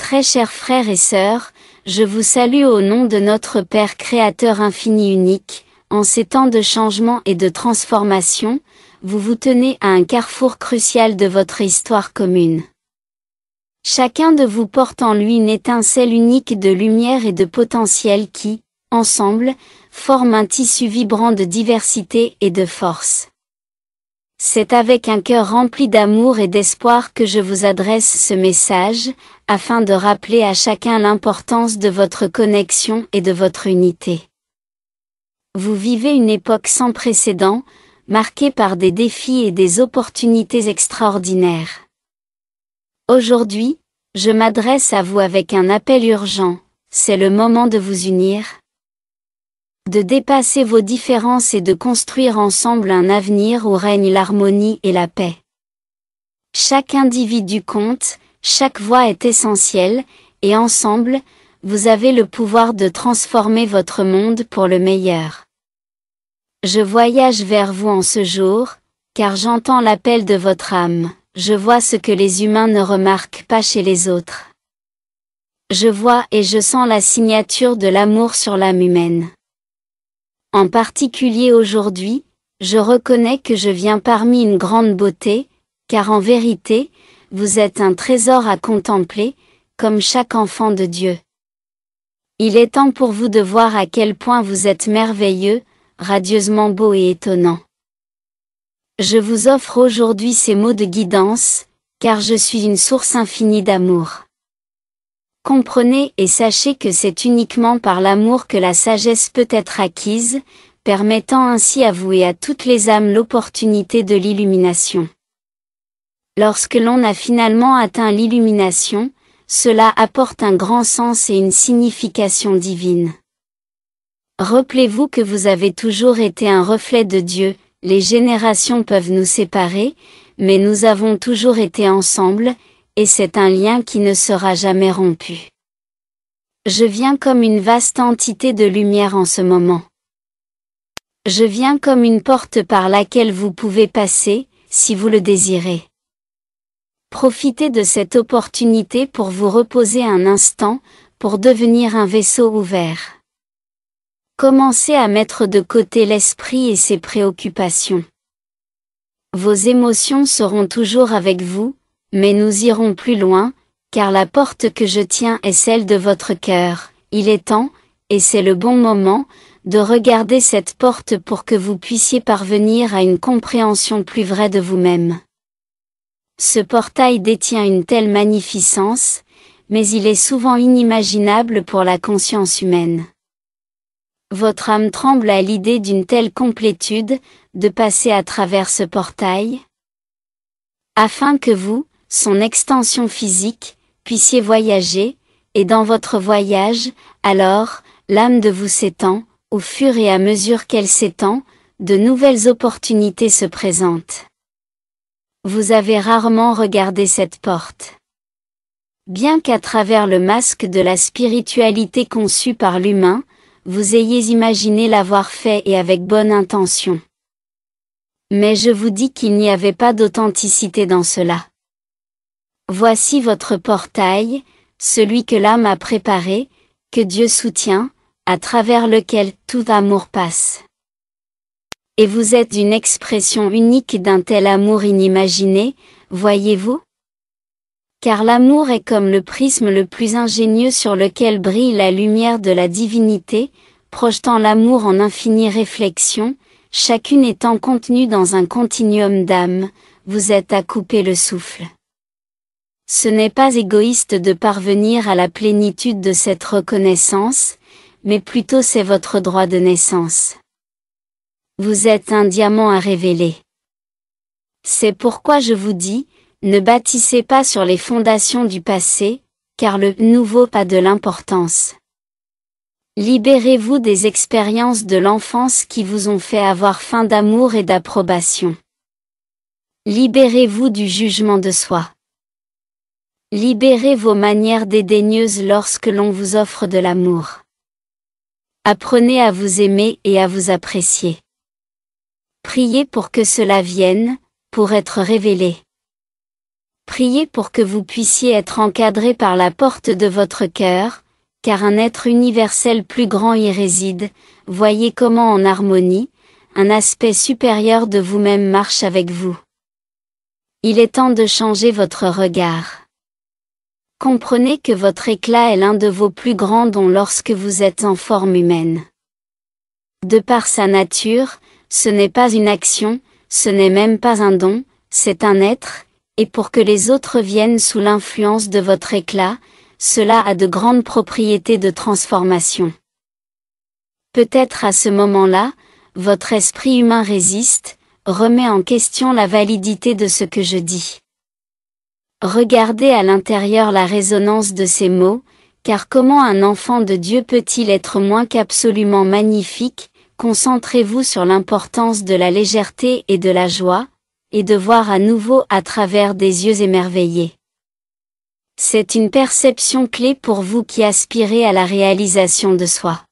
Très chers frères et sœurs, je vous salue au nom de notre Père Créateur infini unique. En ces temps de changement et de transformation, vous vous tenez à un carrefour crucial de votre histoire commune. Chacun de vous porte en lui une étincelle unique de lumière et de potentiel qui, ensemble, forment un tissu vibrant de diversité et de force. C'est avec un cœur rempli d'amour et d'espoir que je vous adresse ce message, afin de rappeler à chacun l'importance de votre connexion et de votre unité. Vous vivez une époque sans précédent, marquée par des défis et des opportunités extraordinaires. Aujourd'hui, je m'adresse à vous avec un appel urgent, c'est le moment de vous unir, de dépasser vos différences et de construire ensemble un avenir où règne l'harmonie et la paix. Chaque individu compte, chaque voix est essentielle, et ensemble, vous avez le pouvoir de transformer votre monde pour le meilleur. Je voyage vers vous en ce jour, car j'entends l'appel de votre âme, je vois ce que les humains ne remarquent pas chez les autres. Je vois et je sens la signature de l'amour sur l'âme humaine. En particulier aujourd'hui, je reconnais que je viens parmi une grande beauté, car en vérité, vous êtes un trésor à contempler, comme chaque enfant de Dieu. Il est temps pour vous de voir à quel point vous êtes merveilleux, radieusement beau et étonnant. Je vous offre aujourd'hui ces mots de guidance, car je suis une source infinie d'amour. Comprenez et sachez que c'est uniquement par l'amour que la sagesse peut être acquise, permettant ainsi à vous et à toutes les âmes l'opportunité de l'illumination. Lorsque l'on a finalement atteint l'illumination, cela apporte un grand sens et une signification divine. Rappelez-vous que vous avez toujours été un reflet de Dieu, les générations peuvent nous séparer, mais nous avons toujours été ensemble, et c'est un lien qui ne sera jamais rompu. Je viens comme une vaste entité de lumière en ce moment. Je viens comme une porte par laquelle vous pouvez passer, si vous le désirez. Profitez de cette opportunité pour vous reposer un instant, pour devenir un vaisseau ouvert. Commencez à mettre de côté l'esprit et ses préoccupations. Vos émotions seront toujours avec vous, mais nous irons plus loin, car la porte que je tiens est celle de votre cœur. Il est temps, et c'est le bon moment, de regarder cette porte pour que vous puissiez parvenir à une compréhension plus vraie de vous-même. Ce portail détient une telle magnificence, mais il est souvent inimaginable pour la conscience humaine. Votre âme tremble à l'idée d'une telle complétude, de passer à travers ce portail, afin que vous, son extension physique, puissiez voyager, et dans votre voyage, alors, l'âme de vous s'étend, au fur et à mesure qu'elle s'étend, de nouvelles opportunités se présentent. Vous avez rarement regardé cette porte. Bien qu'à travers le masque de la spiritualité conçue par l'humain, vous ayez imaginé l'avoir fait et avec bonne intention. Mais je vous dis qu'il n'y avait pas d'authenticité dans cela. Voici votre portail, celui que l'âme a préparé, que Dieu soutient, à travers lequel tout amour passe. Et vous êtes une expression unique d'un tel amour inimaginé, voyez-vous? Car l'amour est comme le prisme le plus ingénieux sur lequel brille la lumière de la divinité, projetant l'amour en infinie réflexion, chacune étant contenue dans un continuum d'âme, vous êtes à couper le souffle. Ce n'est pas égoïste de parvenir à la plénitude de cette reconnaissance, mais plutôt c'est votre droit de naissance. Vous êtes un diamant à révéler. C'est pourquoi je vous dis, ne bâtissez pas sur les fondations du passé, car le nouveau a de l'importance. Libérez-vous des expériences de l'enfance qui vous ont fait avoir faim d'amour et d'approbation. Libérez-vous du jugement de soi. Libérez vos manières dédaigneuses lorsque l'on vous offre de l'amour. Apprenez à vous aimer et à vous apprécier. Priez pour que cela vienne, pour être révélé. Priez pour que vous puissiez être encadré par la porte de votre cœur, car un être universel plus grand y réside. Voyez comment en harmonie, un aspect supérieur de vous-même marche avec vous. Il est temps de changer votre regard. Comprenez que votre éclat est l'un de vos plus grands dons lorsque vous êtes en forme humaine. De par sa nature, ce n'est pas une action, ce n'est même pas un don, c'est un être, et pour que les autres viennent sous l'influence de votre éclat, cela a de grandes propriétés de transformation. Peut-être à ce moment-là, votre esprit humain résiste, remet en question la validité de ce que je dis. Regardez à l'intérieur la résonance de ces mots, car comment un enfant de Dieu peut-il être moins qu'absolument magnifique? Concentrez-vous sur l'importance de la légèreté et de la joie, et de voir à nouveau à travers des yeux émerveillés. C'est une perception clé pour vous qui aspirez à la réalisation de soi.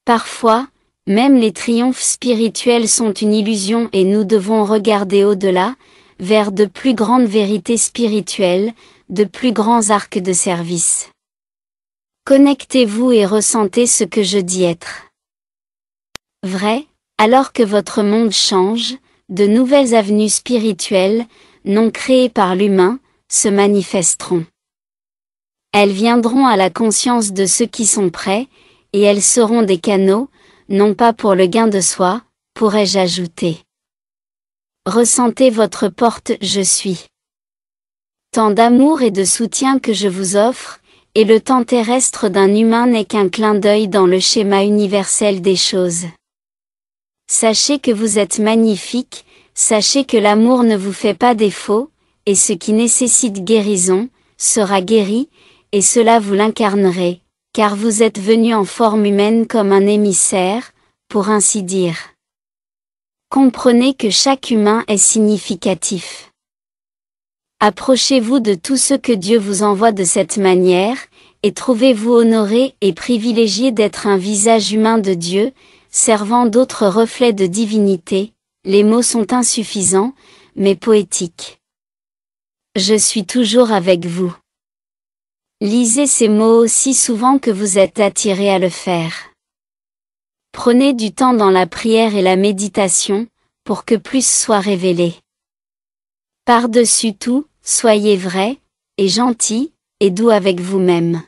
Parfois, même les triomphes spirituels sont une illusion et nous devons regarder au-delà, vers de plus grandes vérités spirituelles, de plus grands arcs de service. Connectez-vous et ressentez ce que je dis être vrai, alors que votre monde change, de nouvelles avenues spirituelles, non créées par l'humain, se manifesteront. Elles viendront à la conscience de ceux qui sont prêts, et elles seront des canaux, non pas pour le gain de soi, pourrais-je ajouter. Ressentez votre porte je suis. Tant d'amour et de soutien que je vous offre, et le temps terrestre d'un humain n'est qu'un clin d'œil dans le schéma universel des choses. Sachez que vous êtes magnifique, sachez que l'amour ne vous fait pas défaut, et ce qui nécessite guérison, sera guéri, et cela vous l'incarnerez, car vous êtes venu en forme humaine comme un émissaire, pour ainsi dire. Comprenez que chaque humain est significatif. Approchez-vous de tous ceux que Dieu vous envoie de cette manière, et trouvez-vous honoré et privilégié d'être un visage humain de Dieu, servant d'autres reflets de divinité. Les mots sont insuffisants, mais poétiques. Je suis toujours avec vous. Lisez ces mots aussi souvent que vous êtes attiré à le faire. Prenez du temps dans la prière et la méditation, pour que plus soit révélé. Par-dessus tout, soyez vrai, et gentil, et doux avec vous-même.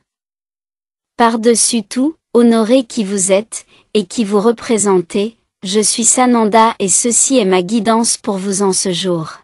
Par-dessus tout, honorez qui vous êtes, et qui vous représentez. Je suis Sananda et ceci est ma guidance pour vous en ce jour.